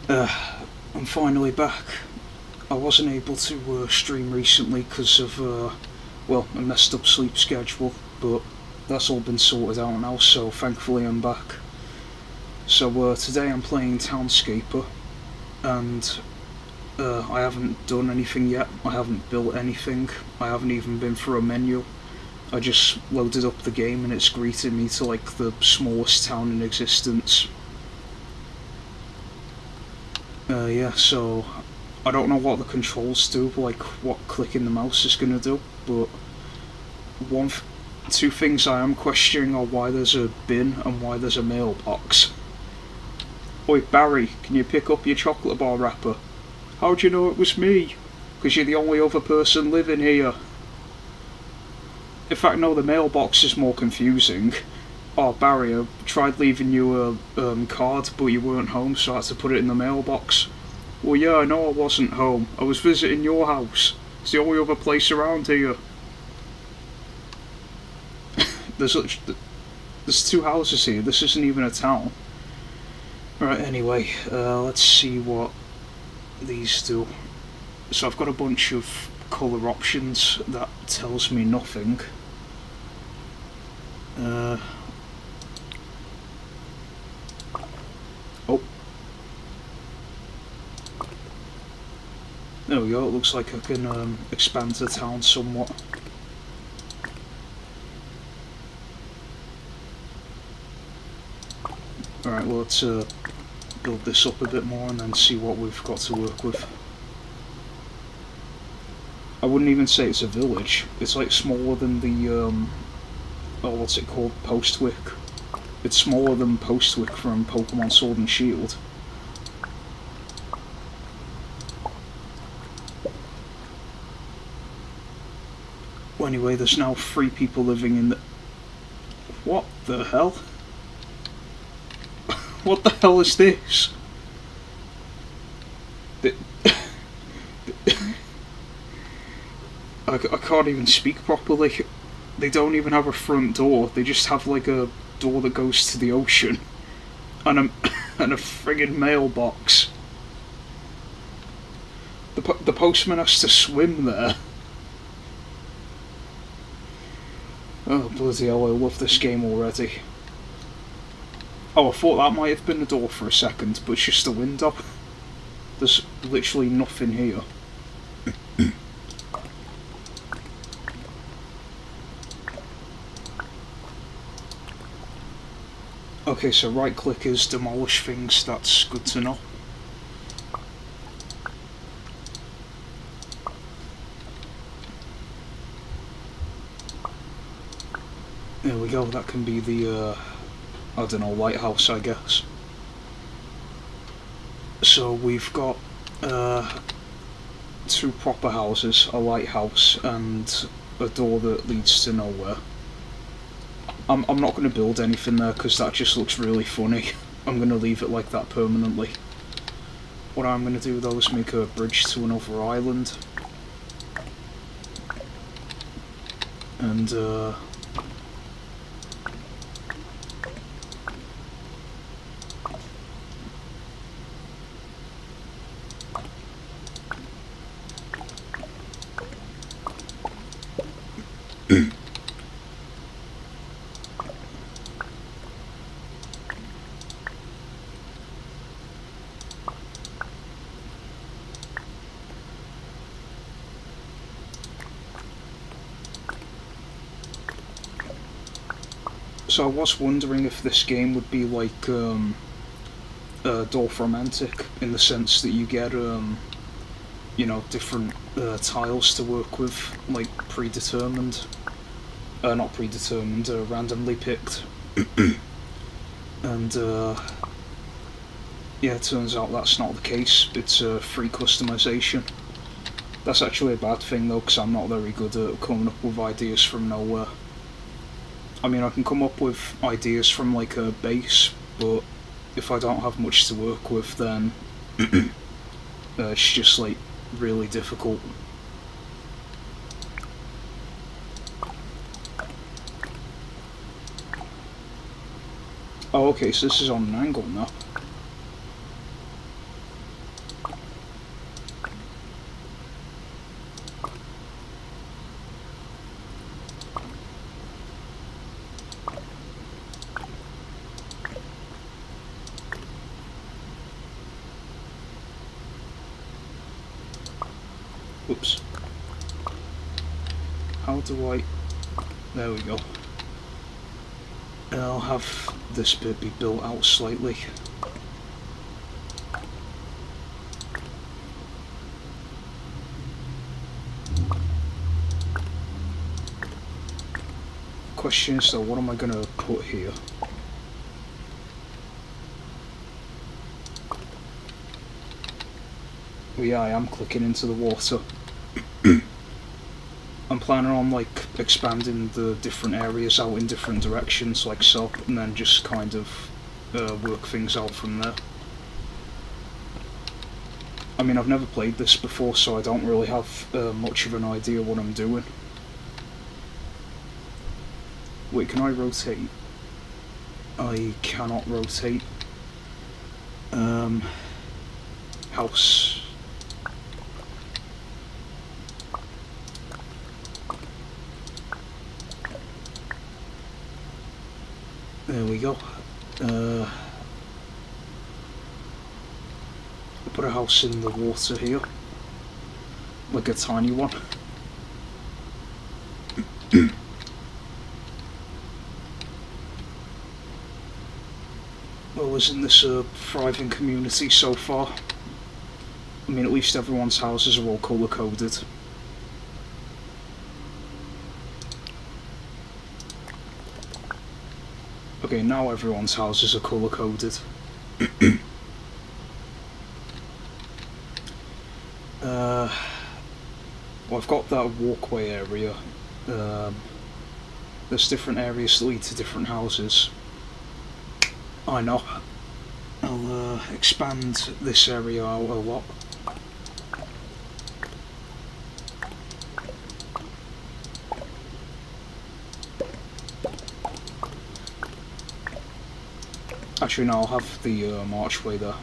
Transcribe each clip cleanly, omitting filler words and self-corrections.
I'm finally back. I wasn't able to stream recently because of, well, a messed up sleep schedule, but that's all been sorted out now, so thankfully I'm back. So today I'm playing Townscaper, and I haven't done anything yet. I haven't built anything. I haven't even been through a menu. I just loaded up the game and it's greeted me to like the smallest town in existence. Yeah, so I don't know what the controls do, like what clicking the mouse is gonna do, but two things I am questioning are why there's a bin and why there's a mailbox. Oi Barry, can you pick up your chocolate bar wrapper? How'd you know it was me? Because you're the only other person living here. In fact, no, the mailbox is more confusing. Oh, Barry, I tried leaving you a card, but you weren't home, so I had to put it in the mailbox. Well, yeah, I know I wasn't home. I was visiting your house. It's the only other place around here. There's two houses here. This isn't even a town. Right, anyway, let's see what these do. So I've got a bunch of colour options. That tells me nothing. Oh. There we go, it looks like I can expand the town somewhat. Alright, well let's build this up a bit more and then see what we've got to work with. I wouldn't even say it's a village. It's like smaller than the oh, what's it called? Postwick. It's smaller than Postwick from Pokemon Sword and Shield. Well, anyway, there's now 3 people living in the... What the hell? What the hell is this? I can't even speak properly. They don't even have a front door. They just have like a door that goes to the ocean, and a and a friggin' mailbox. The postman has to swim there. Oh bloody hell! I love this game already. Oh, I thought that might have been a door for a second, but it's just a window. There's literally nothing here. Okay, so right click is demolish things, that's good to know. There we go, that can be the, I don't know, lighthouse I guess. So we've got 2 proper houses, a lighthouse and a door that leads to nowhere. I'm not going to build anything there because that just looks really funny. I'm going to leave it like that permanently. What I'm going to do though is make a bridge to another island. And so I was wondering if this game would be like Dorfromantic, in the sense that you get you know, different tiles to work with, like predetermined. Not predetermined, randomly picked. And yeah, it turns out that's not the case. It's free customization. That's actually a bad thing though, because I'm not very good at coming up with ideas from nowhere. I mean, I can come up with ideas from like a base, but if I don't have much to work with, then it's just like really difficult. Oh, okay, so this is on an angle now. Whoops. How do I... There we go. And I'll have this bit be built out slightly. Question is though, what am I going to put here? Well, yeah, I am clicking into the water. I'm planning on like expanding the different areas out in different directions like so, and then just kind of work things out from there. I mean, I've never played this before, so I don't really have much of an idea what I'm doing. Wait, can I rotate? I cannot rotate. House. There we go. Put a house in the water here. Like a tiny one. Well, isn't this a thriving community so far? I mean, at least everyone's houses are all colour-coded. Okay, now everyone's houses are colour-coded. Well, I've got that walkway area. There's different areas that lead to different houses. I know. I'll expand this area out a lot. Actually, no, I'll have the archway there.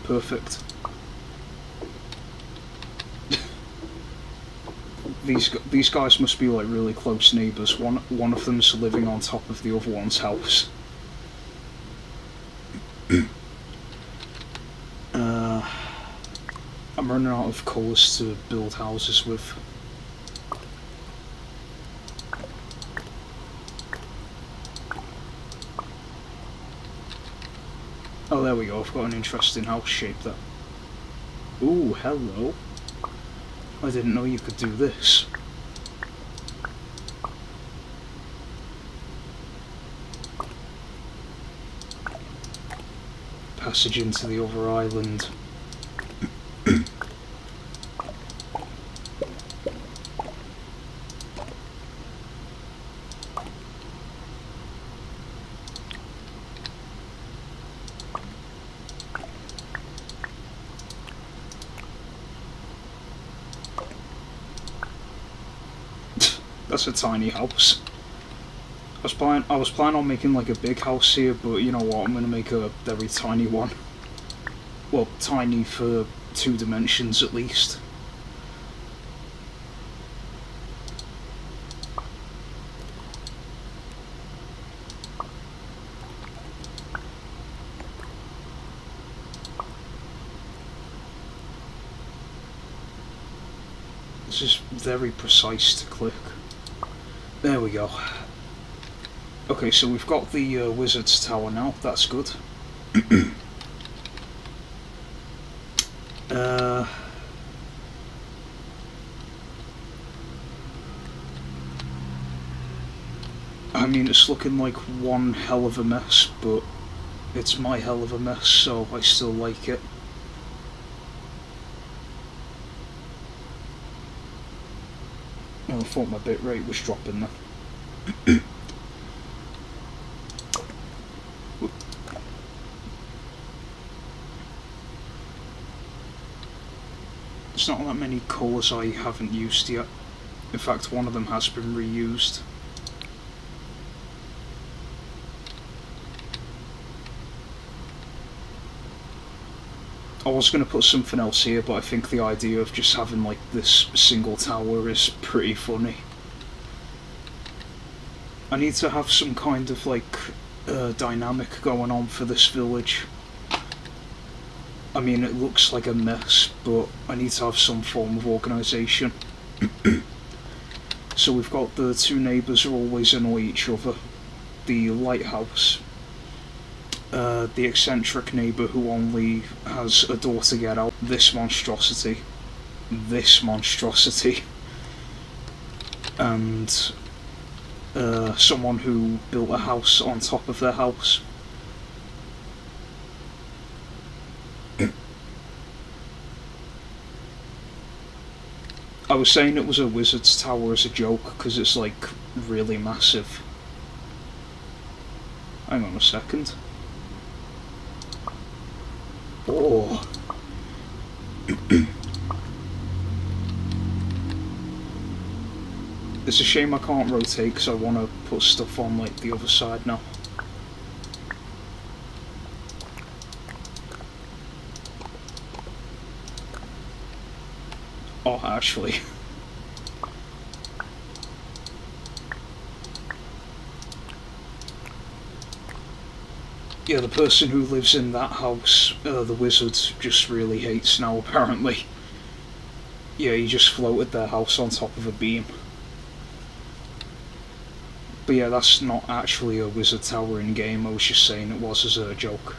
Perfect. These guys must be like really close neighbours. One of them's living on top of the other one's house. I'm running out of colours to build houses with. Oh, there we go. I've got an interesting house shape there. Ooh, hello. I didn't know you could do this. Passage into the other island. That's a tiny house. I was planning on making like a big house here, but you know what, I'm gonna make a very tiny one. Well, tiny for 2 dimensions at least. This is very precise to click. There we go. Okay, so we've got the wizard's tower now, that's good. I mean, it's looking like one hell of a mess, but it's my hell of a mess, so I still like it. Oh, I thought my bitrate was dropping there. There's not that many colours I haven't used yet. In fact, one of them has been reused. I was going to put something else here, but I think the idea of just having like this single tower is pretty funny. I need to have some kind of like dynamic going on for this village. I mean, it looks like a mess, but I need to have some form of organisation. So we've got the two neighbours who always annoy each other. The lighthouse. The eccentric neighbour who only has a door to get out. This monstrosity. This monstrosity. And someone who built a house on top of their house. I was saying it was a wizard's tower as a joke because it's like really massive. Hang on a second. Oh. It's a shame I can't rotate because I want to put stuff on like the other side now. Oh, actually. Yeah, the person who lives in that house, the wizard, just really hates now, apparently. Yeah, he just floated their house on top of a beam. But yeah, that's not actually a wizard tower in game, I was just saying it was as a joke.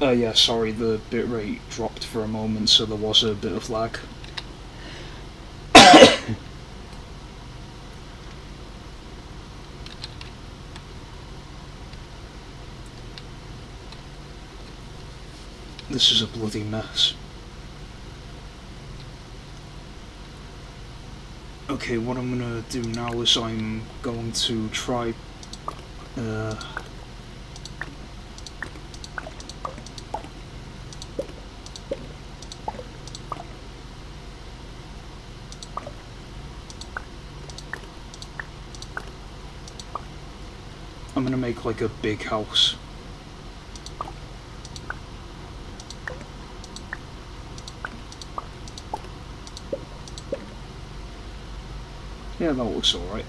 Yeah, sorry, the bitrate dropped for a moment, so there was a bit of lag. This is a bloody mess. Okay, what I'm gonna do now is I'm going to try... I'm gonna make like a big house. Yeah, that looks alright.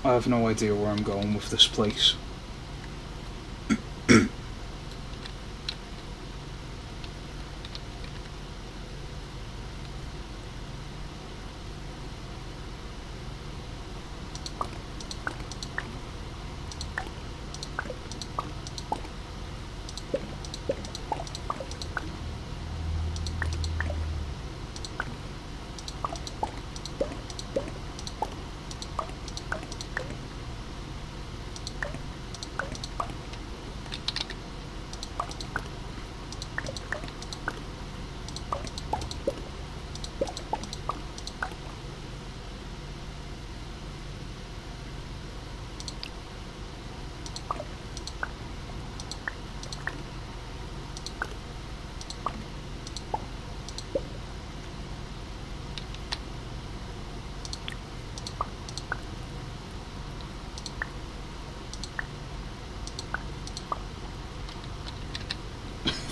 I have no idea where I'm going with this place.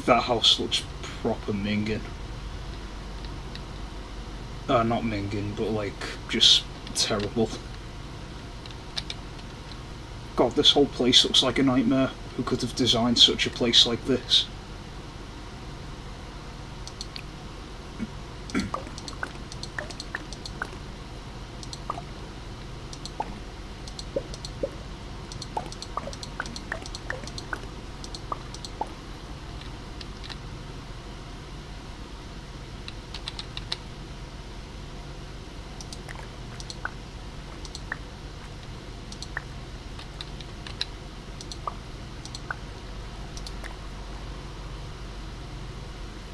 That house looks proper minging. Not minging, but like, just terrible. God, this whole place looks like a nightmare. Who could have designed such a place like this?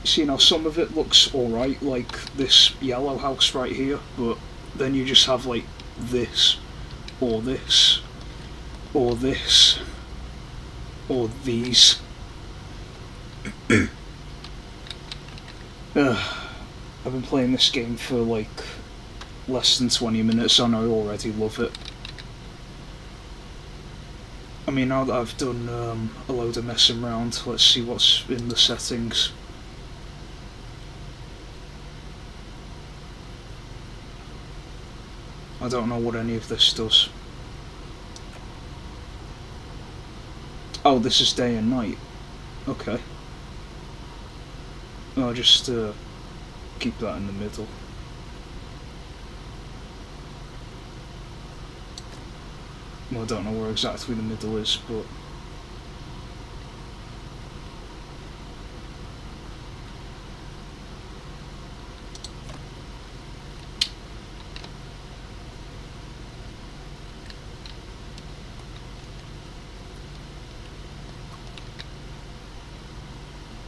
See, now some of it looks alright, like this yellow house right here, but then you just have like this, or this, or this, or these. I've been playing this game for like less than 20 minutes and I already love it. I mean, now that I've done a load of messing around, let's see what's in the settings. I don't know what any of this does. Oh, this is day and night. Okay. I'll just keep that in the middle. Well, I don't know where exactly the middle is, but...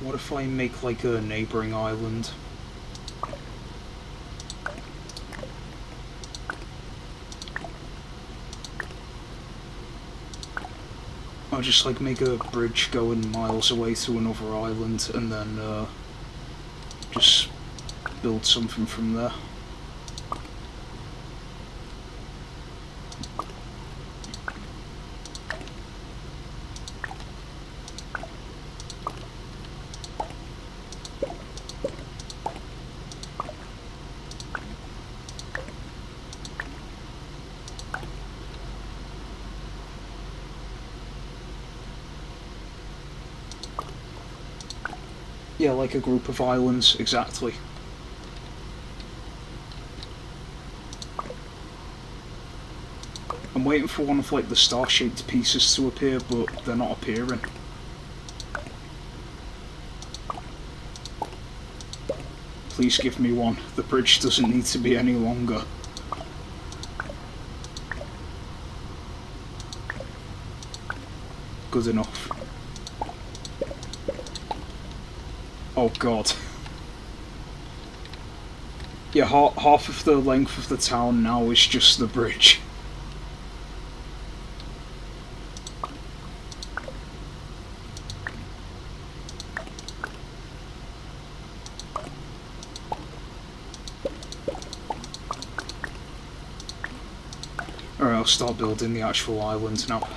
What if I make like a neighbouring island? I'll just like make a bridge going miles away to another island and then just build something from there. Yeah, like a group of islands, exactly. I'm waiting for one of like the star-shaped pieces to appear, but they're not appearing. Please give me one. The bridge doesn't need to be any longer. Good enough. Oh god. Yeah, half of the length of the town now is just the bridge. Alright, I'll start building the actual island now.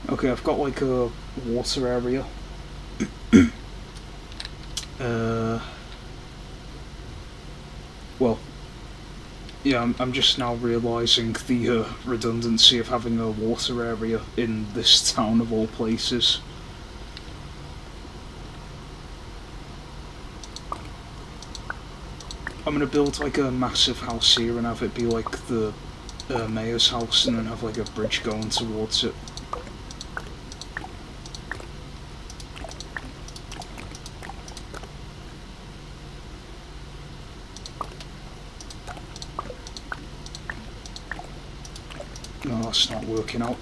Okay, I've got like a water area. Well, yeah, I'm just now realising the redundancy of having a water area in this town of all places. I'm gonna build like a massive house here and have it be like the mayor's house and then have like a bridge going towards it. No, that's not working out.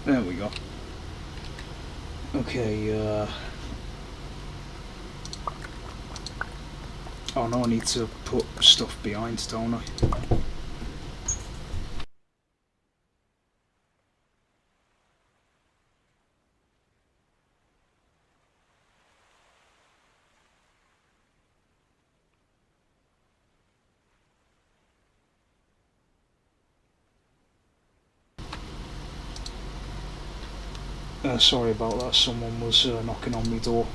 There we go. Okay, oh no, I need to put stuff behind, don't I? Sorry about that, someone was knocking on my door.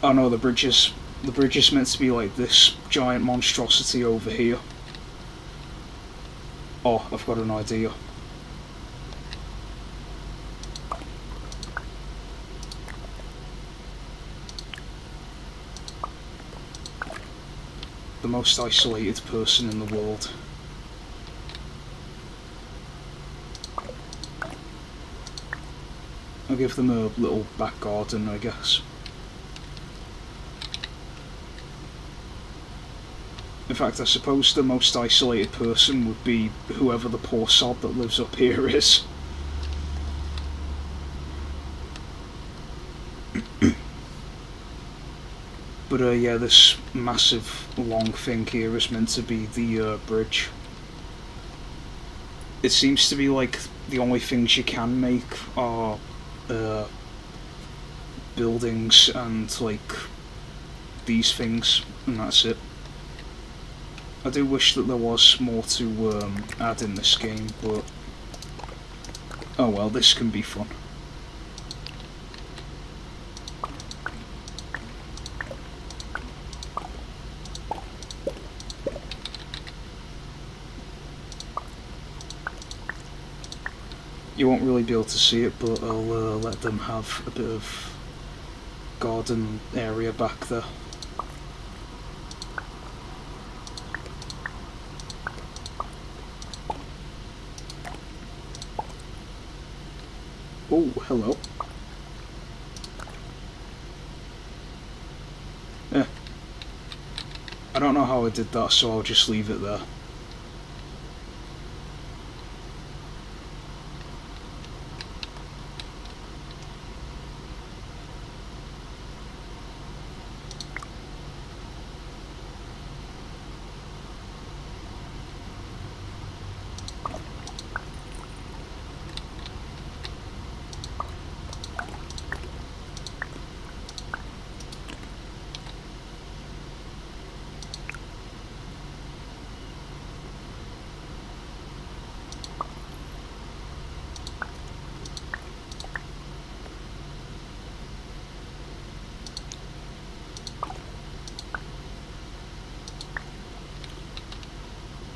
Oh no, the bridge is meant to be like this giant monstrosity over here. Oh, I've got an idea. The most isolated person in the world. I'll give them a little back garden, I guess. In fact, I suppose the most isolated person would be whoever the poor sod that lives up here is. But yeah, this massive long thing here is meant to be the bridge. It seems to be like the only things you can make are buildings and like these things, and that's it. I do wish that there was more to add in this game, but oh well, this can be fun. You won't really be able to see it, but I'll let them have a bit of garden area back there. Oh, hello. I don't know how I did that, so I'll just leave it there.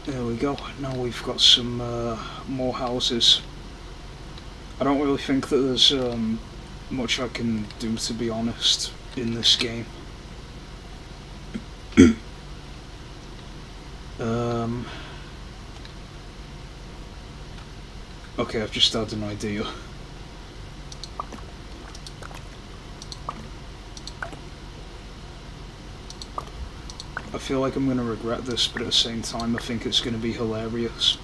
There we go, now we've got some more houses. I don't really think that there's much I can do, to be honest, in this game. Okay, I've just had an idea. I feel like I'm going to regret this, but at the same time I think it's going to be hilarious.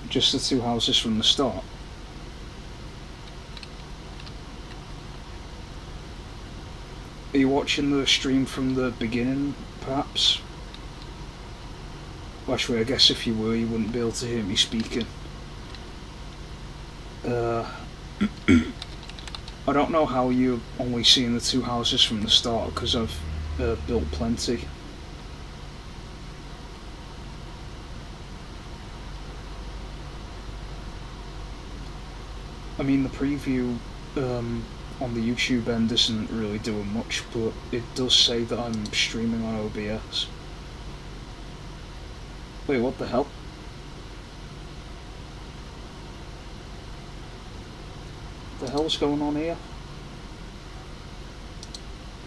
Just the two houses from the start. Are you watching the stream from the beginning, perhaps? Actually, I guess if you were, you wouldn't be able to hear me speaking. I don't know how you're only seeing the two houses from the start, because I've built plenty. I mean, the preview on the YouTube end isn't really doing much, but it does say that I'm streaming on OBS. Wait, what the hell? What the hell's going on here?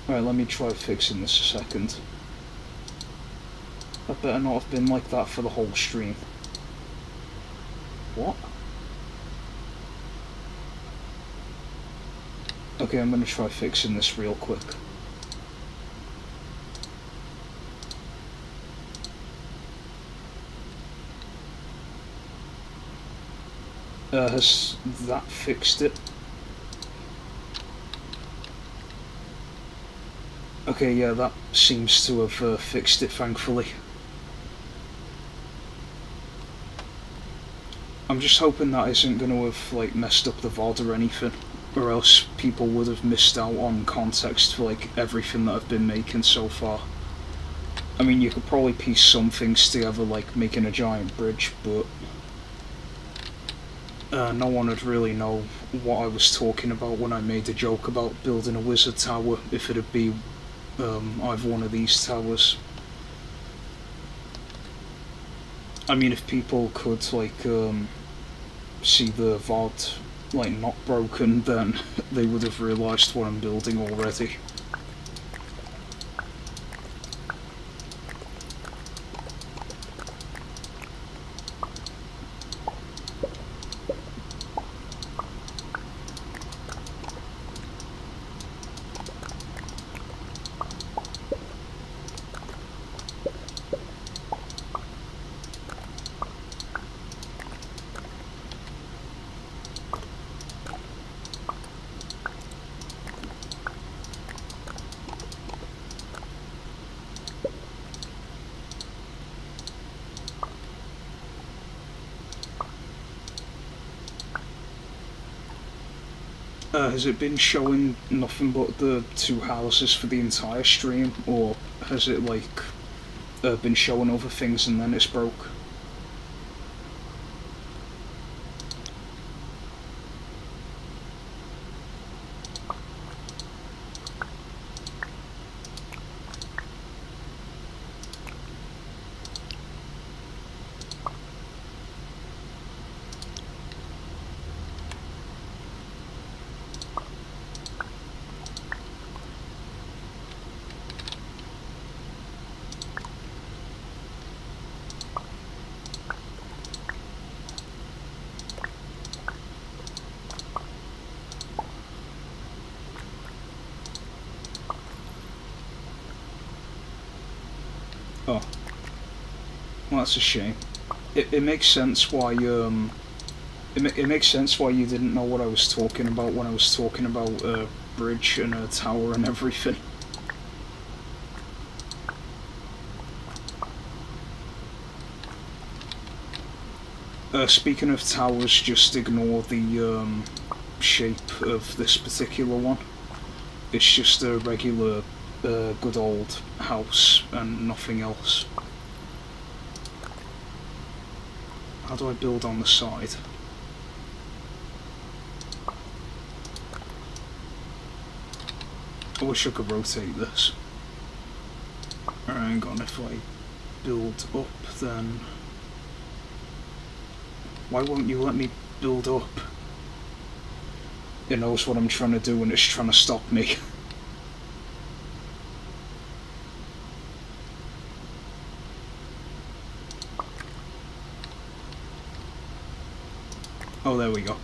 Alright, let me try fixing this a second. That better not have been like that for the whole stream. What? Okay, I'm gonna try fixing this real quick. Has that fixed it? Okay, yeah, that seems to have fixed it, thankfully. I'm just hoping that isn't going to have like messed up the VOD or anything, or else people would have missed out on context for like everything that I've been making so far. I mean, you could probably piece some things together, like making a giant bridge, but no one would really know what I was talking about when I made a joke about building a wizard tower, if it'd be either one of these towers. I mean, if people could like see the VOD like not broken, then they would have realised what I'm building already. Has it been showing nothing but the two houses for the entire stream, or has it like been showing other things and then it's broke? Oh, well, that's a shame. It makes sense why it makes sense why you didn't know what I was talking about when I was talking about a bridge and a tower and everything. Speaking of towers, just ignore the shape of this particular one. It's just a regular good old house and nothing else. How do I build on the side? I wish I could rotate this. Alright, hang on, if I build up then... Why won't you let me build up? It knows what I'm trying to do and it's trying to stop me. Oh, there we go.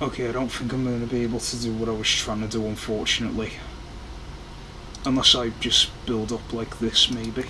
Okay, I don't think I'm going to be able to do what I was trying to do, unfortunately. Unless I just build up like this, maybe.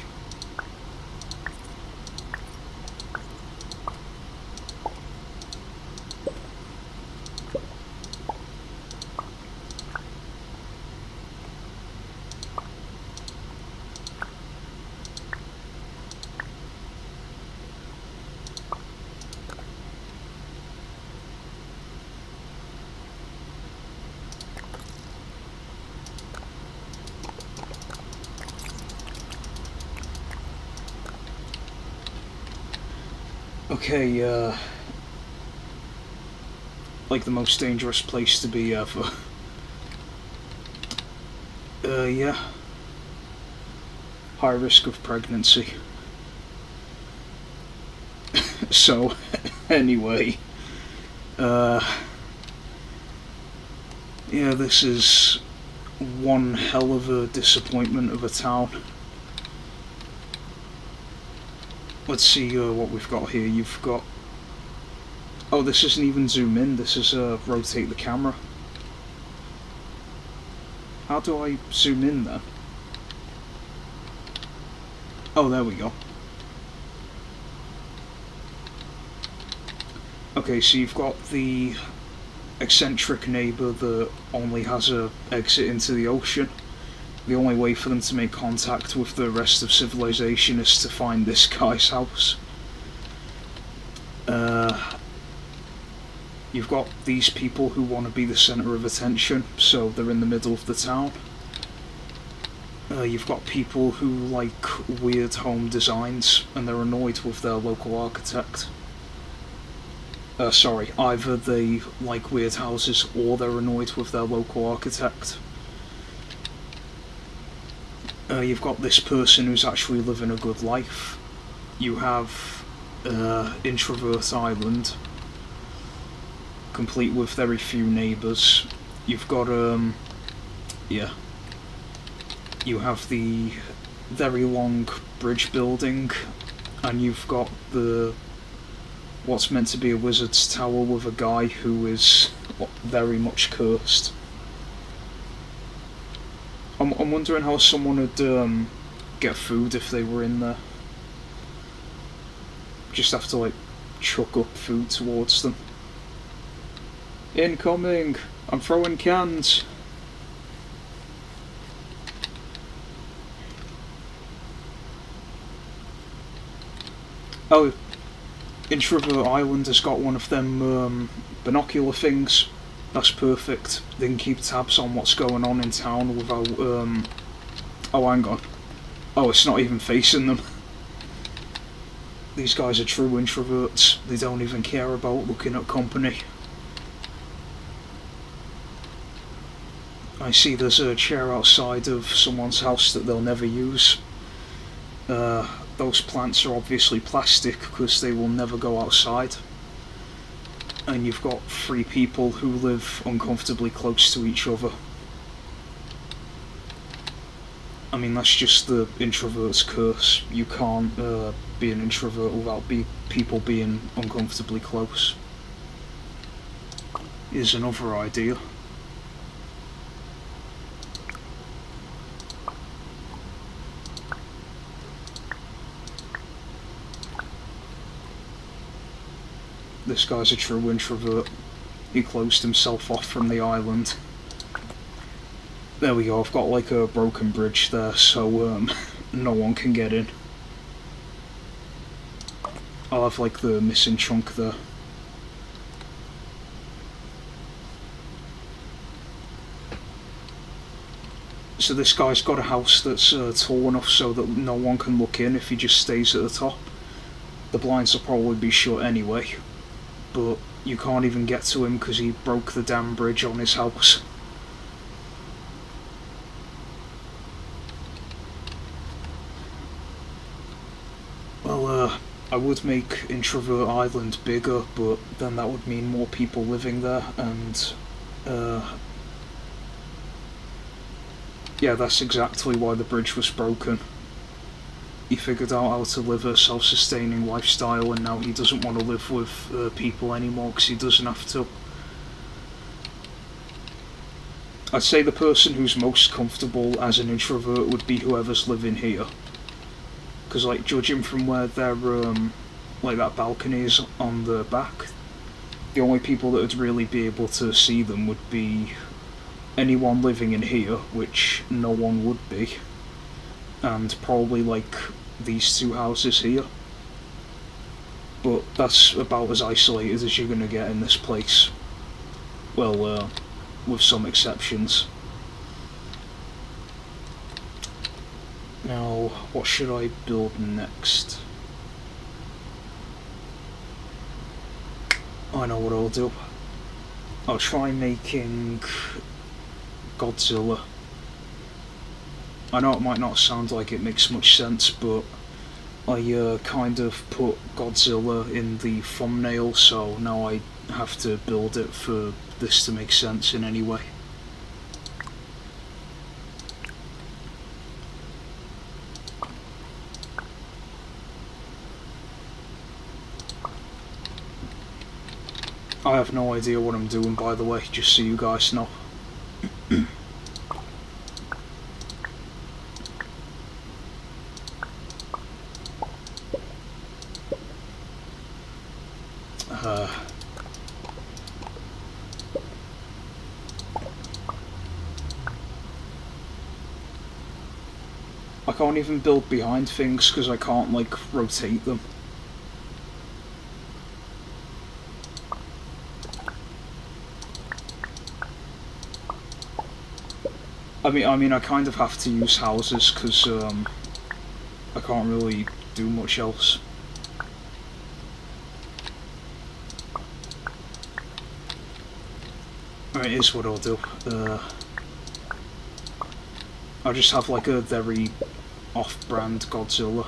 Okay, like the most dangerous place to be ever. Yeah. High risk of pregnancy. So, anyway, yeah, this is one hell of a disappointment of a town. Let's see what we've got here. You've got... Oh, this isn't even zoom in, this is rotate the camera. How do I zoom in then? Oh, there we go. Okay, so you've got the eccentric neighbour that only has a exit into the ocean. The only way for them to make contact with the rest of civilization is to find this guy's house. You've got these people who want to be the centre of attention, so they're in the middle of the town. You've got people who like weird home designs, and they're annoyed with their local architect. Sorry, either they like weird houses or they're annoyed with their local architect. You've got this person who's actually living a good life. You have Introvert Island, complete with very few neighbours. You've got, yeah. You have the very long bridge building, and you've got the what's meant to be a wizard's tower with a guy who is very much cursed. I'm wondering how someone would get food if they were in there. Just have to like chuck up food towards them. Incoming! I'm throwing cans! Oh, Introvert Island has got one of them binocular things. That's perfect. They can keep tabs on what's going on in town without... Oh, hang on. Oh, it's not even facing them. These guys are true introverts. They don't even care about looking at company. I see there's a chair outside of someone's house that they'll never use. Those plants are obviously plastic because they will never go outside. And you've got 3 people who live uncomfortably close to each other. I mean, that's just the introvert's curse. You can't be an introvert without people being uncomfortably close. Here's another idea. This guy's a true introvert. He closed himself off from the island. There we go, I've got like a broken bridge there, so no one can get in. I'll have like the missing chunk there. So this guy's got a house that's tall enough so that no one can look in if he just stays at the top. The blinds will probably be shut anyway, but you can't even get to him because he broke the damn bridge on his house. Well, I would make Introvert Island bigger, but then that would mean more people living there, and yeah, that's exactly why the bridge was broken. He figured out how to live a self-sustaining lifestyle, and now he doesn't want to live with people anymore because he doesn't have to. I'd say the person who's most comfortable as an introvert would be whoever's living here. Because, like, judging from where their, like, that balcony is on the back, the only people that would really be able to see them would be anyone living in here, which no one would be. And probably like these 2 houses here. But that's about as isolated as you're going to get in this place. Well, with some exceptions. Now, what should I build next? I know what I'll do. I'll try making Godzilla. I know it might not sound like it makes much sense, but I kind of put Godzilla in the thumbnail, so now I have to build it for this to make sense in any way. I have no idea what I'm doing, by the way, just so you guys know. I can't even build behind things because I can't, like, rotate them. I mean, I kind of have to use houses because I can't really do much else. Alright, here's what I'll do. I'll just have like a very off-brand Godzilla.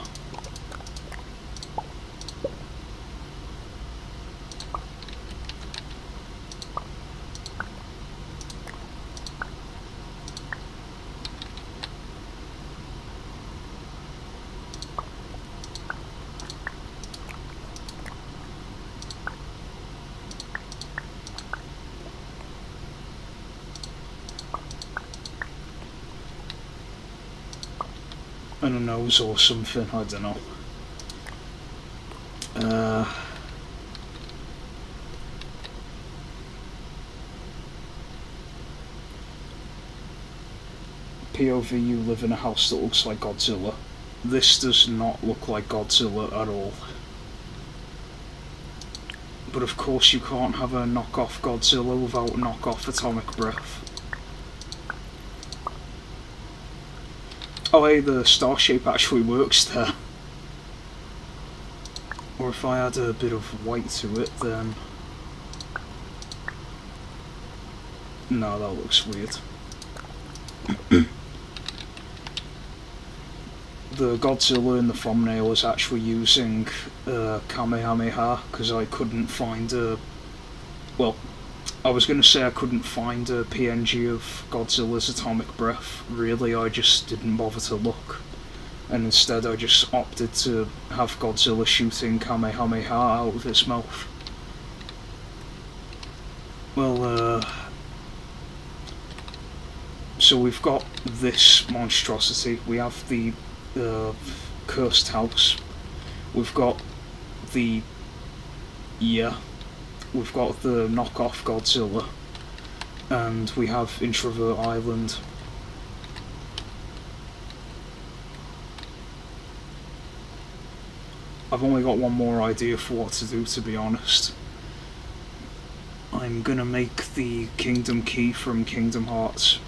And a nose or something, I don't know. POV, you live in a house that looks like Godzilla. This does not look like Godzilla at all. But of course you can't have a knockoff Godzilla without knockoff atomic breath. Oh hey, the star shape actually works there. Or if I add a bit of white to it, then... No, that looks weird. The Godzilla in the thumbnail is actually using Kamehameha, because I couldn't find a... Well, I was going to say I couldn't find a PNG of Godzilla's atomic breath. Really, I just didn't bother to look. And instead I just opted to have Godzilla shooting Kamehameha out of its mouth. Well, so we've got this monstrosity, we have the cursed house, we've got the... yeah. We've got the knockoff Godzilla, and we have Introvert Island. I've only got one more idea for what to do, to be honest. I'm gonna make the Kingdom Key from Kingdom Hearts.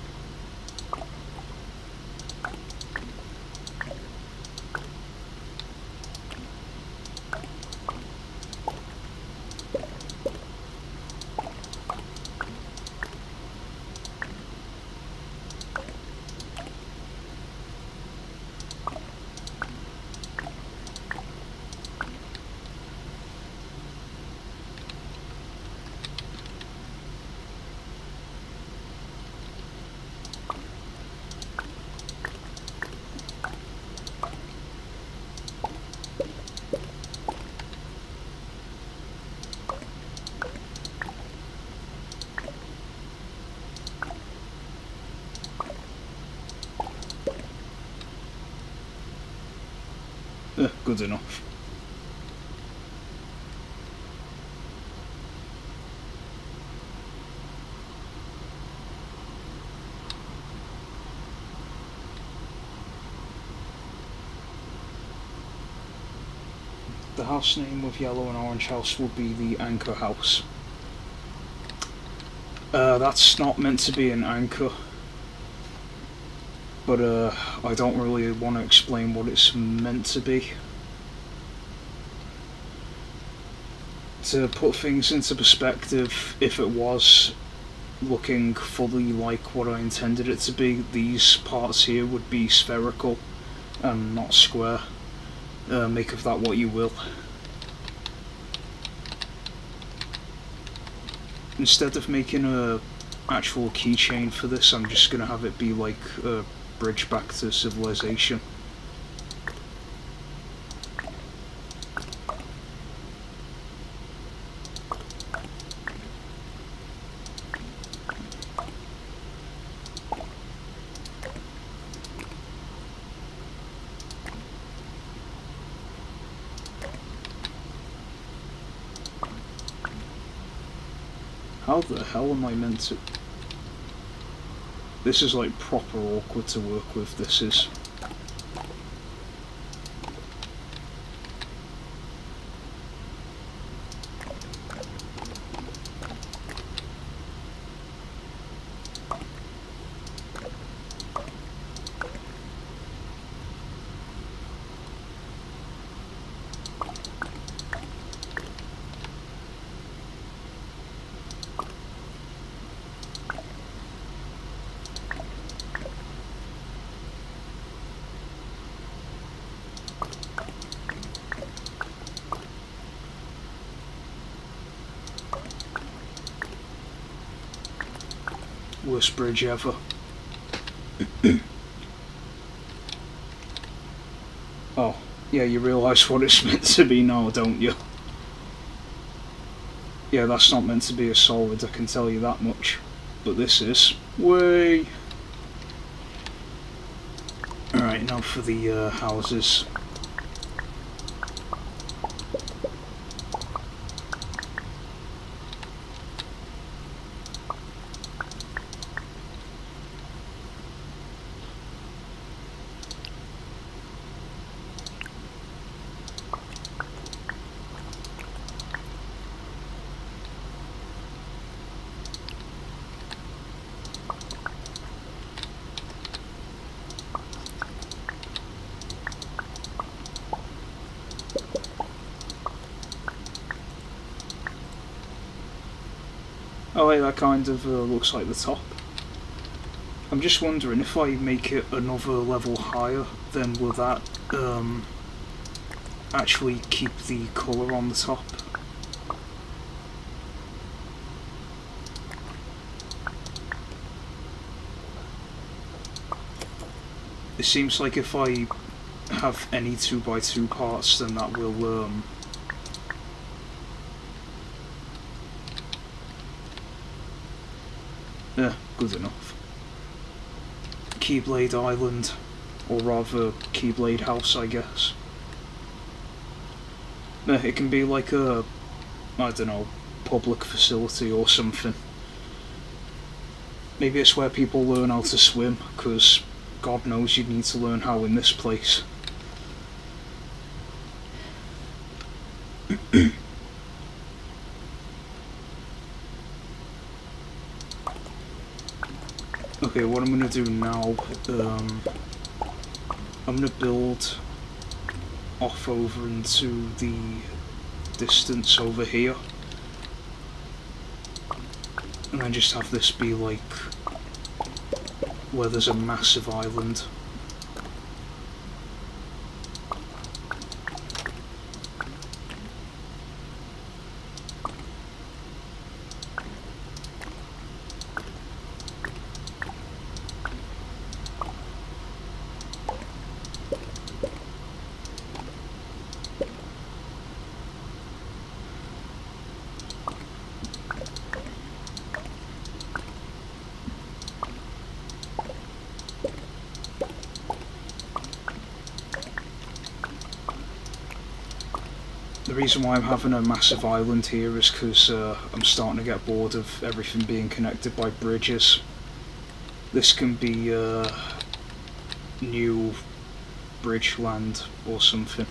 Good enough. The house name with yellow and orange house will be the Anchor House. That's not meant to be an anchor. But I don't really want to explain what it's meant to be. To put things into perspective, if it was looking fully like what I intended it to be, these parts here would be spherical and not square. Make of that what you will. Instead of making a actual keychain for this, I'm just going to have it be like a bridge back to civilization. How the hell am I meant to... This is like proper awkward to work with, this is. Worst bridge ever. Oh, yeah, you realise what it's meant to be now, don't you? Yeah, that's not meant to be a solid, I can tell you that much. But this is. Way. Alright, now for the houses. Oh wait, that kind of looks like the top. I'm just wondering, if I make it another level higher, then will that actually keep the colour on the top? It seems like if I have any 2x2 parts, then that will yeah, good enough. Keyblade Island, or rather Keyblade House, I guess. It can be like a, I don't know, public facility or something. Maybe it's where people learn how to swim, because God knows you'd need to learn how in this place. Okay, what I'm going to do now, I'm going to build off over into the distance over here, and then just have this be like where there's a massive island. The reason why I'm having a massive island here is because I'm starting to get bored of everything being connected by bridges. This can be new bridge land or something.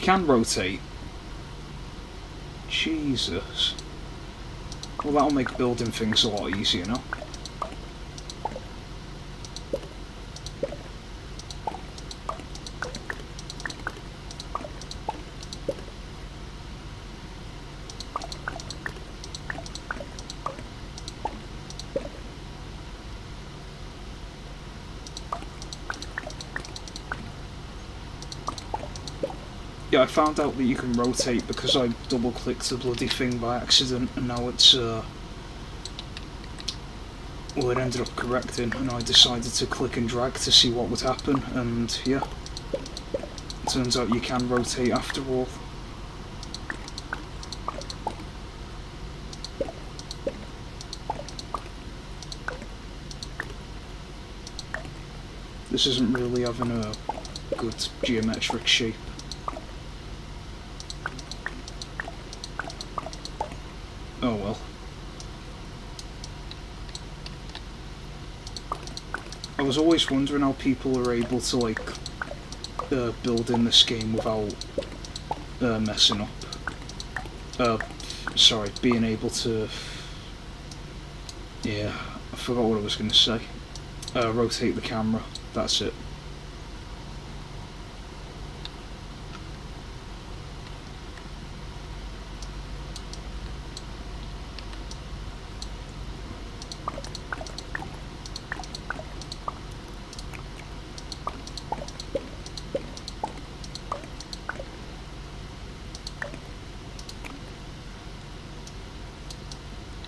can rotate. Jesus. Well, that'll make building things a lot easier now. Yeah, I found out that you can rotate because I double-clicked the bloody thing by accident, and now it's, well, it ended up correcting, and I decided to click and drag to see what would happen, and yeah, turns out you can rotate after all. This isn't really having a good geometric shape. Oh well. I was always wondering how people are able to, like, build in this game without messing up. Sorry, being able to... Yeah, I forgot what I was going to say. Rotate the camera, that's it.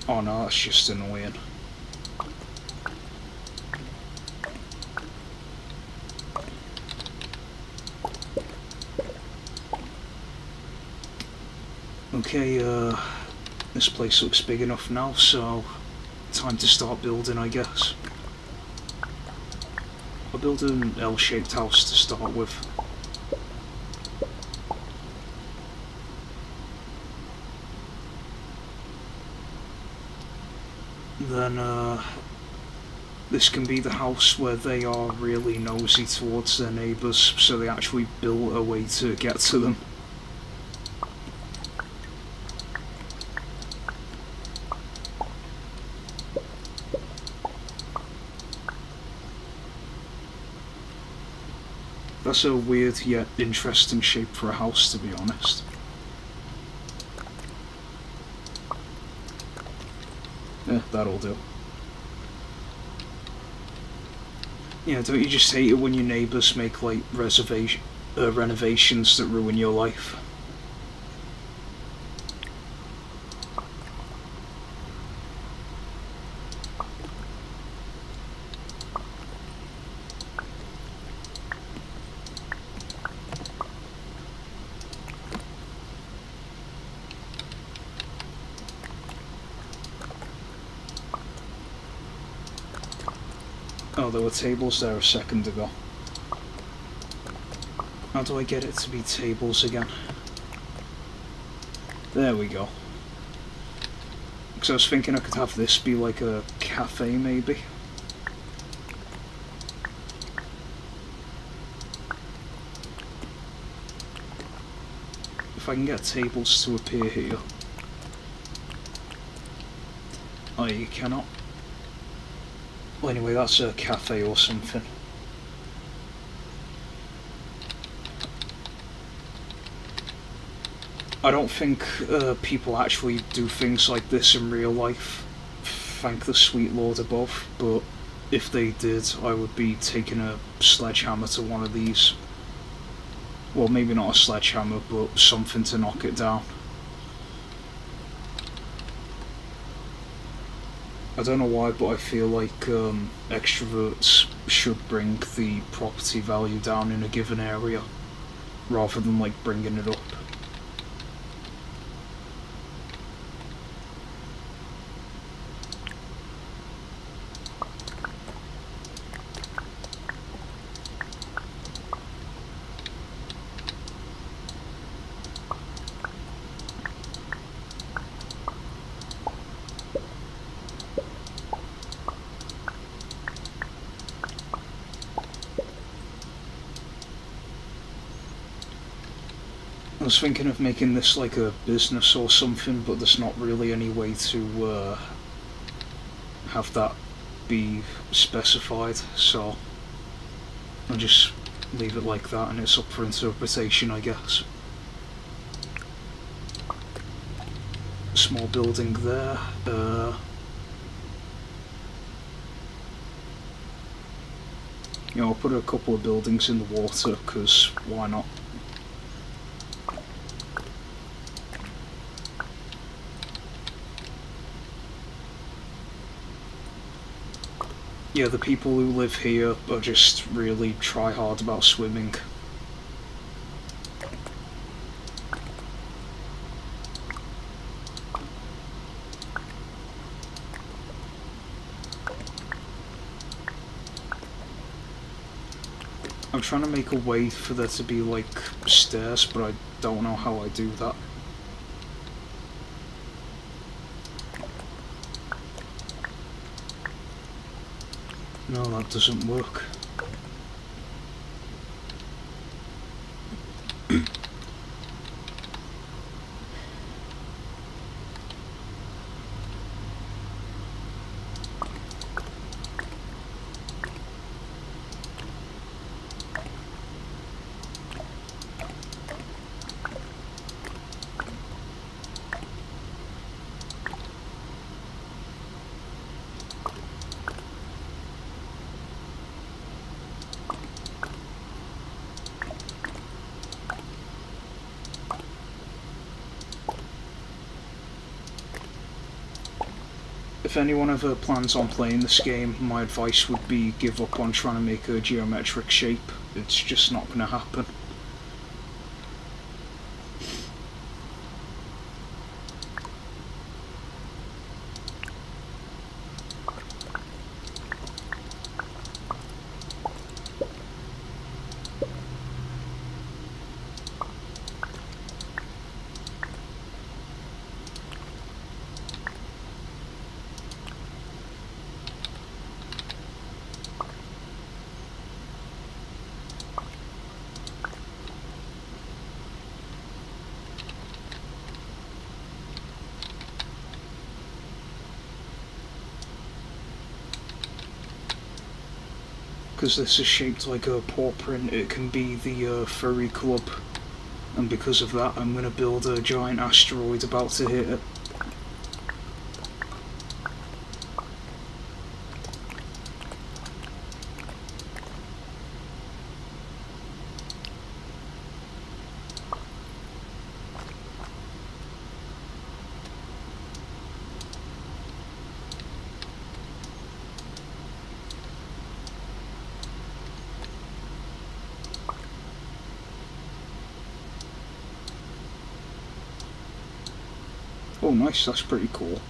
Oh no, that's just annoying. Okay, this place looks big enough now, so time to start building, I guess. I'll build an L-shaped house to start with. Then, this can be the house where they are really nosy towards their neighbours, so they actually build a way to get to them. That's a weird yet interesting shape for a house, to be honest. That'll do. Yeah, don't you just hate it when your neighbours make, like, renovations that ruin your life? Oh, there were tables there a second ago. How do I get it to be tables again? There we go. Because I was thinking I could have this be like a cafe, maybe. If I can get tables to appear here. Oh, you cannot. Well, anyway, that's a cafe or something. I don't think people actually do things like this in real life, thank the sweet Lord above, but if they did, I would be taking a sledgehammer to one of these. Well, maybe not a sledgehammer, but something to knock it down. I don't know why, but I feel like extroverts should bring the property value down in a given area, rather than, like, bringing it up. was thinking of making this like a business or something, but there's not really any way to have that be specified, so I'll just leave it like that and it's up for interpretation, I guess. Small building there. I'll put a couple of buildings in the water, because why not? Yeah, the people who live here are just really try hard about swimming. I'm trying to make a way for there to be like stairs, but I don't know how I do that. No, that doesn't work. If anyone ever plans on playing this game, my advice would be give up on trying to make a geometric shape. It's just not going to happen. Because this is shaped like a paw print, it can be the furry club, and because of that I'm going to build a giant asteroid about to hit it. Oh nice, that's pretty cool.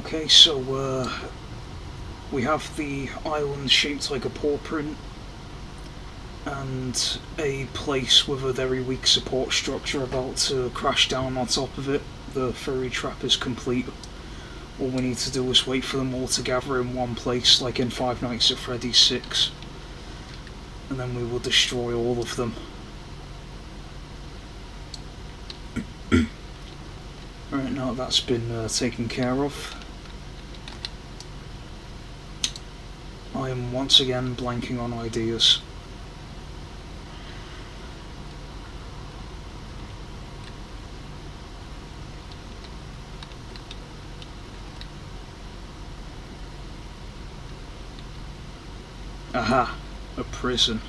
Okay, so we have the island shaped like a paw print and a place with a very weak support structure about to crash down on top of it. The furry trap is complete. All we need to do is wait for them all to gather in one place, like in Five Nights at Freddy's 6. And then we will destroy all of them. Right, now that's been taken care of. I am once again blanking on ideas. Aha, a prison.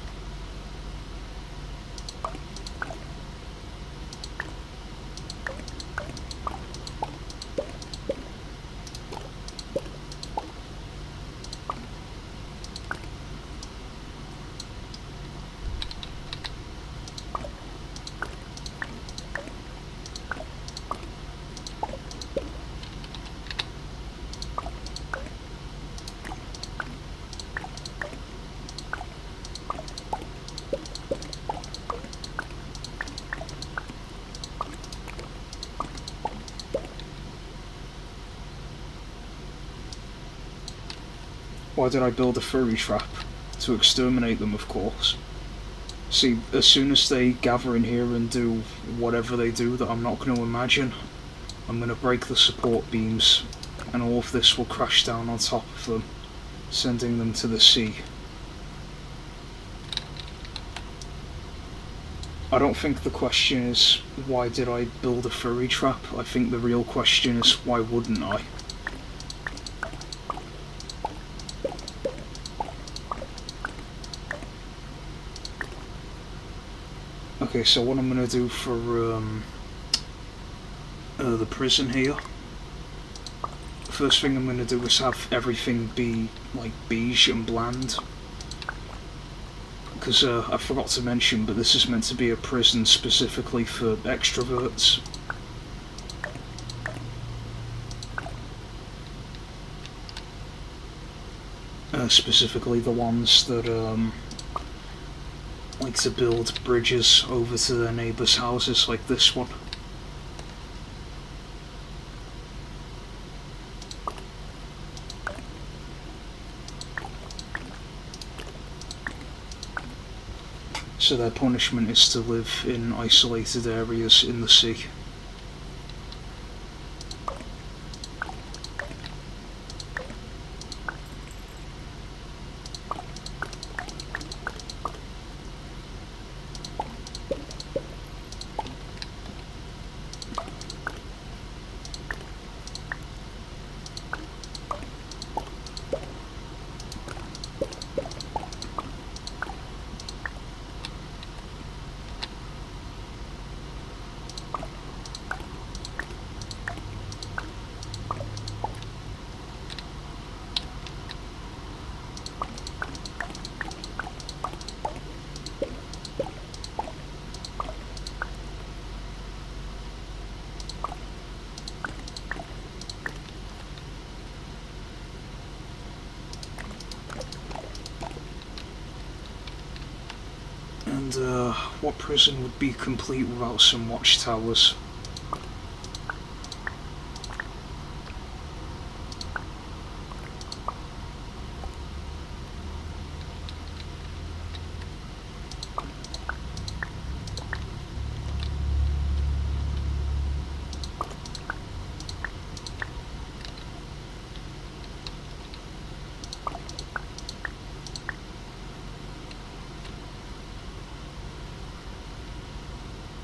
Why did I build a furry trap? To exterminate them, of course. See, as soon as they gather in here and do whatever they do that I'm not going to imagine, I'm going to break the support beams, and all of this will crash down on top of them, sending them to the sea. I don't think the question is, why did I build a furry trap? I think the real question is, why wouldn't I? Okay, so what I'm going to do for the prison here, first thing I'm going to do is have everything be like beige and bland, because I forgot to mention, but this is meant to be a prison specifically for extroverts. Specifically the ones that like to build bridges over to their neighbours' houses, like this one. So their punishment is to live in isolated areas in the sea. And what prison would be complete without some watchtowers?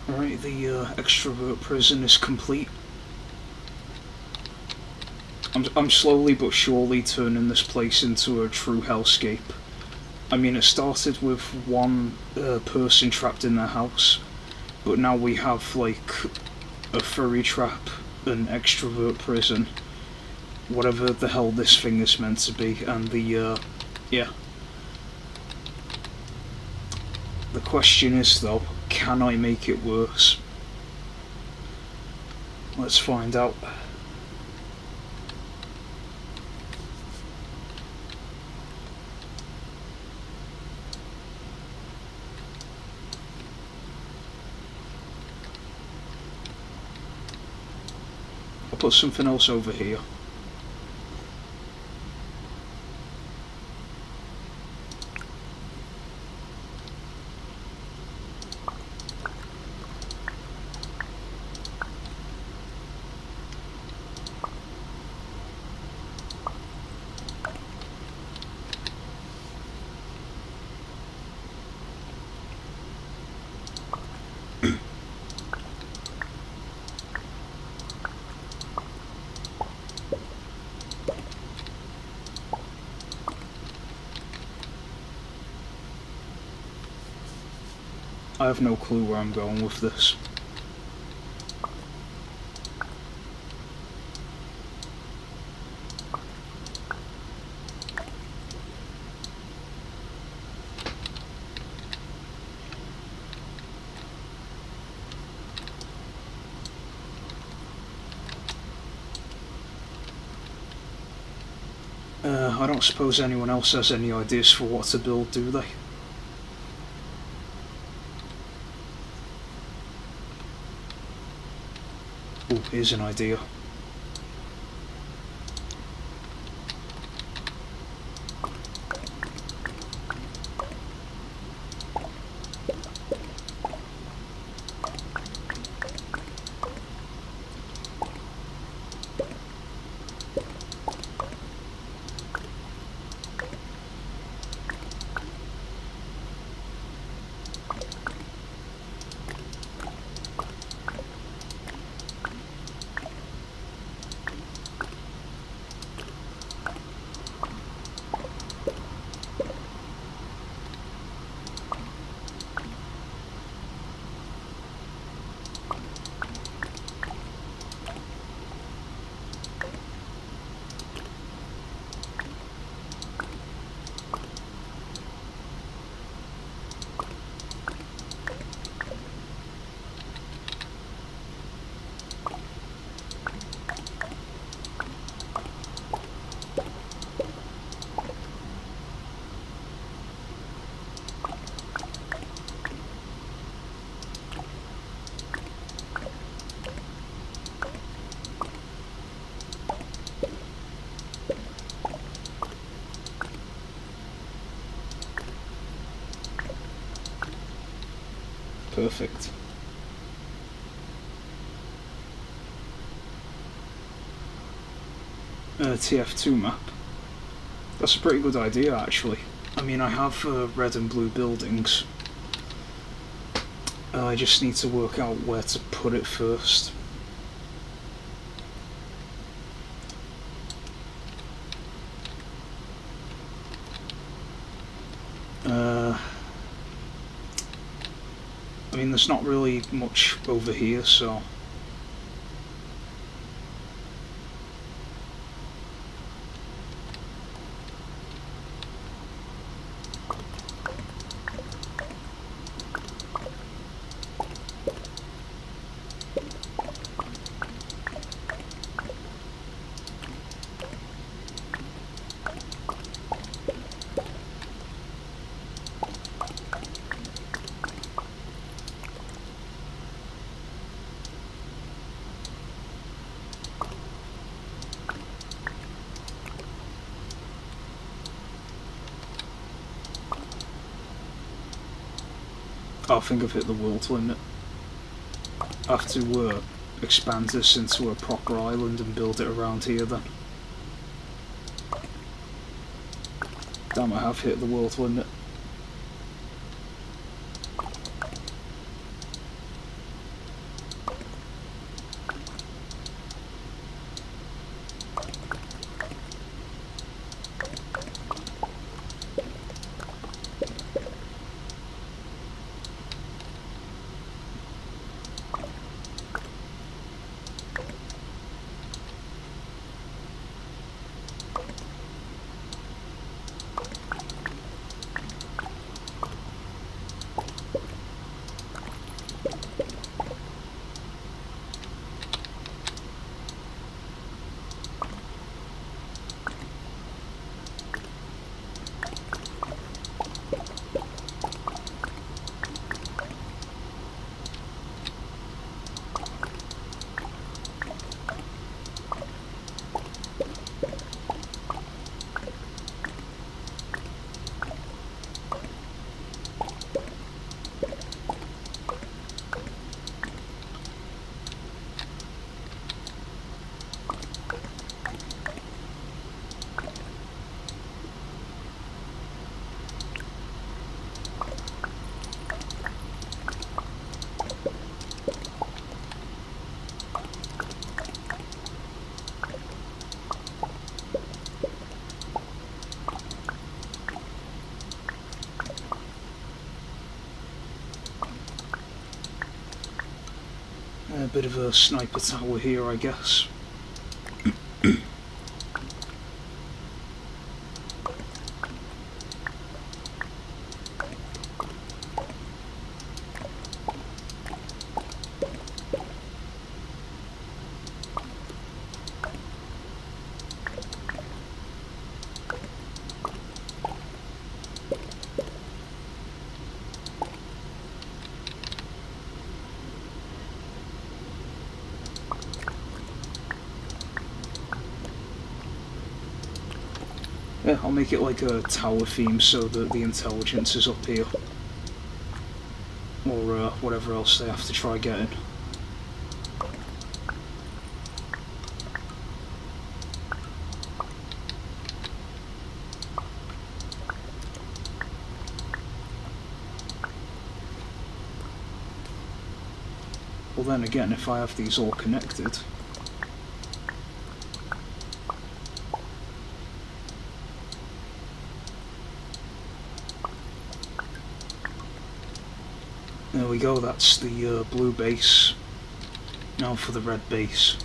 Alright, the extrovert prison is complete. I'm slowly but surely turning this place into a true hellscape. I mean, it started with one person trapped in their house, but now we have like a furry trap, an extrovert prison, whatever the hell this thing is meant to be, and the yeah. The question is though, can I make it worse? Let's find out. put something else over here. I have no clue where I'm going with this. I don't suppose anyone else has any ideas for what to build, do they? Oh, here's an idea. Perfect. TF2 map. That's a pretty good idea, actually. I mean, I have red and blue buildings. I just need to work out where to put it first. I mean, there's not really much over here, so... I think I've hit the world limit. I have to expand this into a proper island and build it around here then. Damn, I have hit the world limit. A bit of a sniper tower here, I guess. Yeah, I'll make it like a tower theme so that the intelligence is up here. Or whatever else they have to try getting. Well then again, if I have these all connected... There we go, that's the blue base. Now for the red base.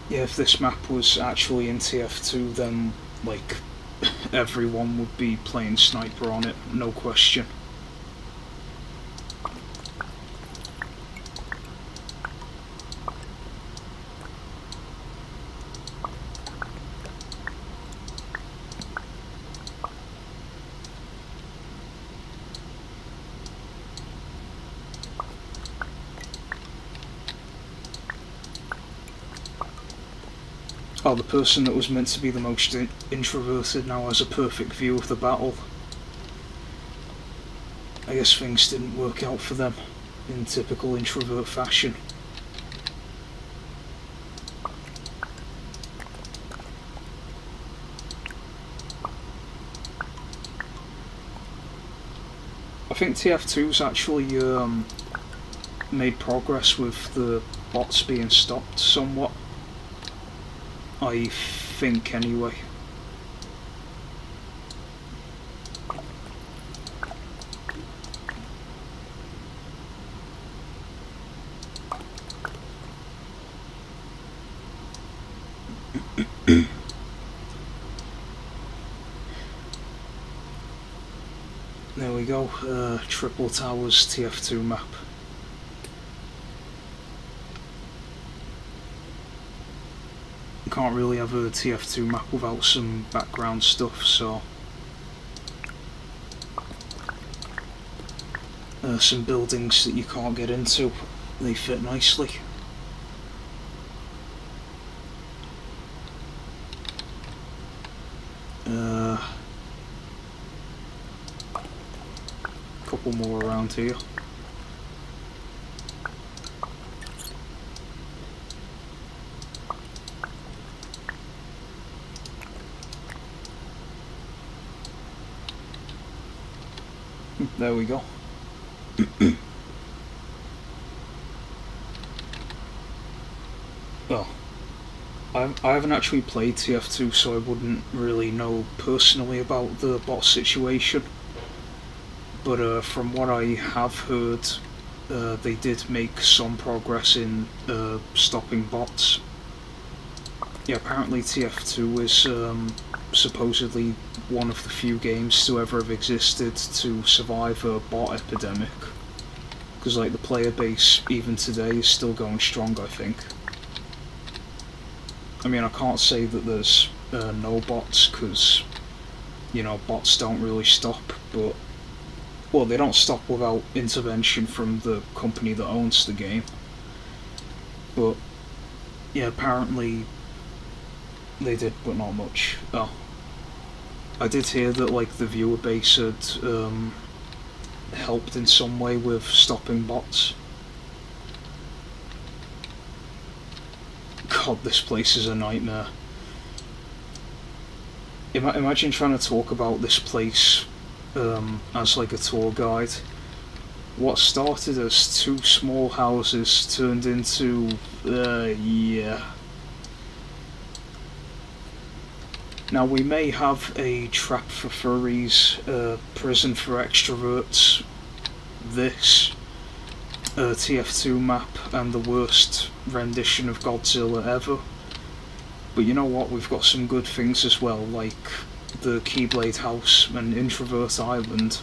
Yeah, if this map was actually in TF2, then, like, everyone would be playing sniper on it, no question. Oh, the person that was meant to be the most introverted now has a perfect view of the battle. I guess things didn't work out for them in typical introvert fashion. I think TF2's actually made progress with the bots being stopped somewhat. I think, anyway. There we go, Triple Towers TF2 map. Can't really have a TF2 map without some background stuff, so some buildings that you can't get into, they fit nicely. Couple more around here. There we go. I haven't actually played TF2, so I wouldn't really know personally about the bot situation. But from what I have heard, they did make some progress in stopping bots. Yeah, apparently TF2 is supposedly one of the few games to ever have existed to survive a bot epidemic. Because like the player base, even today, is still going strong, I think. I mean, I can't say that there's no bots, because, you know, bots don't really stop, but... Well, they don't stop without intervention from the company that owns the game. But, yeah, apparently they did, but not much. Oh. I did hear that, like, the viewer base had helped in some way with stopping bots. God, this place is a nightmare. Imagine trying to talk about this place as like a tour guide. What started as 2 small houses turned into, yeah. Now we may have a trap for furries, prison for extroverts, this, TF2 map, and the worst rendition of Godzilla ever. But you know what, we've got some good things as well, like the Keyblade House and Introvert Island.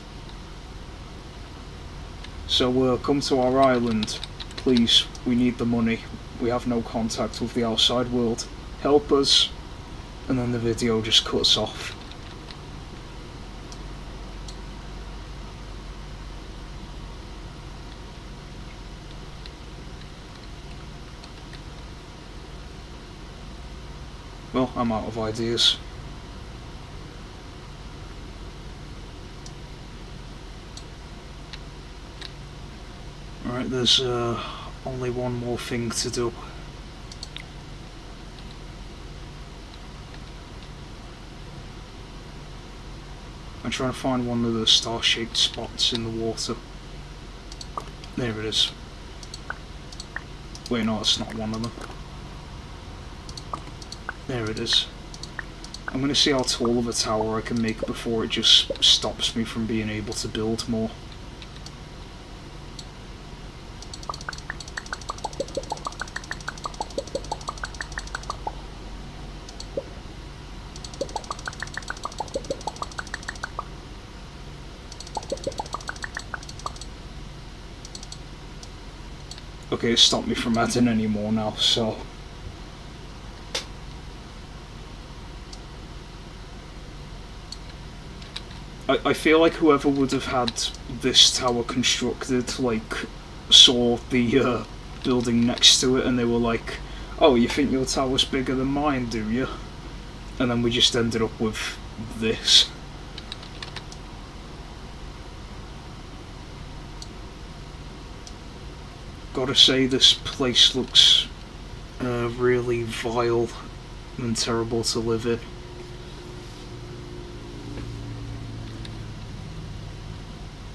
So come to our island, please, we need the money. We have no contact with the outside world. Help us. And then the video just cuts off. Well, I'm out of ideas. Alright, there's only one more thing to do. I'm trying to find one of the star-shaped spots in the water. There it is. Wait, no, it's not one of them. There it is. I'm going to see how tall of a tower I can make before it just stops me from being able to build more. Okay, it stopped me from adding any more now, so... I feel like whoever would have had this tower constructed, like, saw the building next to it and they were like, oh, you think your tower's bigger than mine, do you? And then we just ended up with this. Gotta say, this place looks really vile and terrible to live in.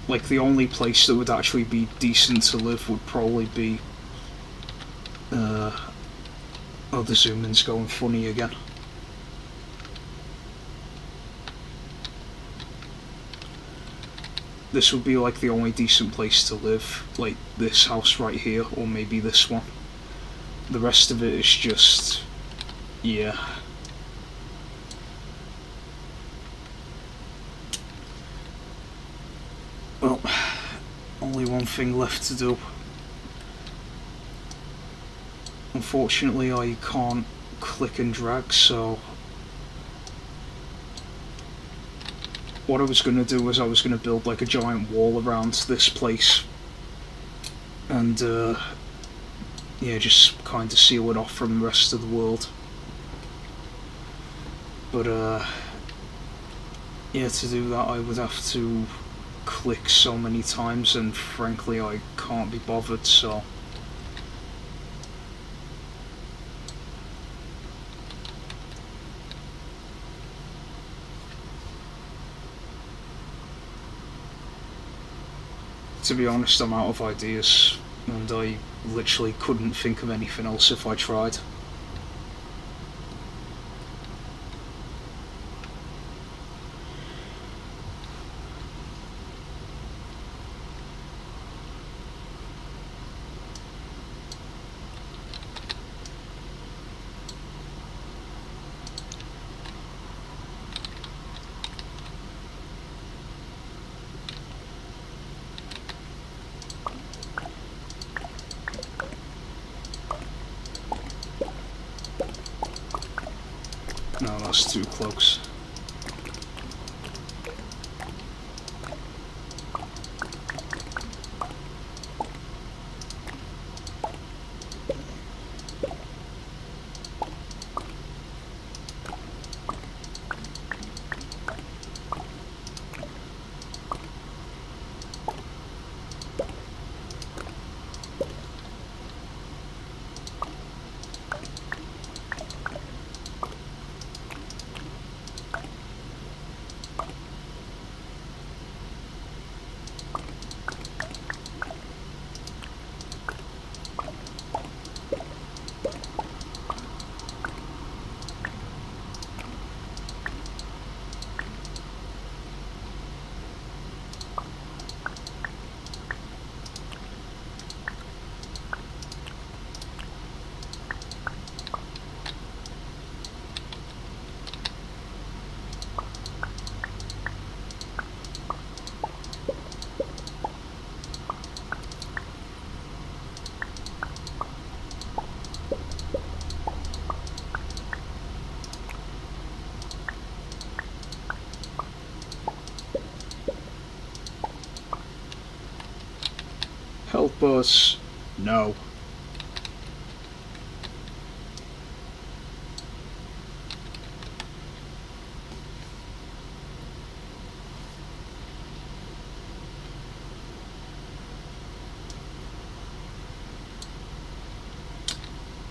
Like, the only place that would actually be decent to live would probably be... oh, the zoom-in's going funny again. This would be like the only decent place to live, like this house right here, or maybe this one. The rest of it is just... yeah. Well, only one thing left to do. Unfortunately, I can't click and drag, so... what I was going to do was I was going to build like a giant wall around this place. And, yeah, just kind of seal it off from the rest of the world. But, yeah, to do that I would have to click so many times, and frankly I can't be bothered, so... to be honest, I'm out of ideas, and I literally couldn't think of anything else if I tried. that's too close. Help us. No.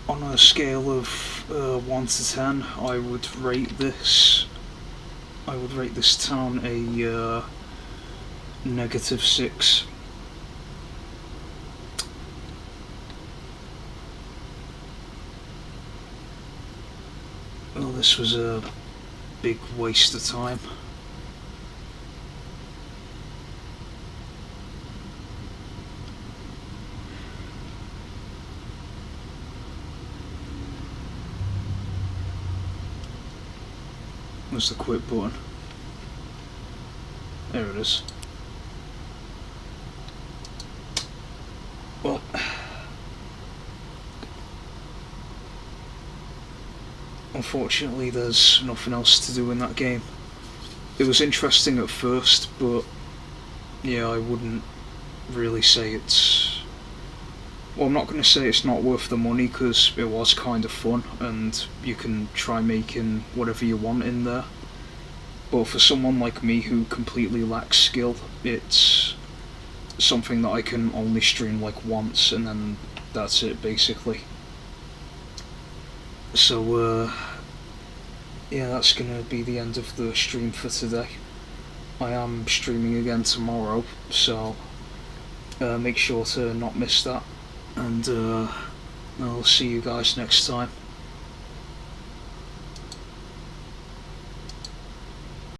On a scale of 1 to 10, I would rate this. I would rate this town a -6. Well, this was a big waste of time. Where's the quit button? There it is. Well, unfortunately there's nothing else to do in that game. It was interesting at first, but yeah, I wouldn't really say it's... Well, I'm not going to say it's not worth the money, because it was kind of fun, and you can try making whatever you want in there. But for someone like me who completely lacks skill, it's something that I can only stream like once, and then that's it, basically. So, yeah, that's gonna be the end of the stream for today. I am streaming again tomorrow, so make sure to not miss that. And I'll see you guys next time.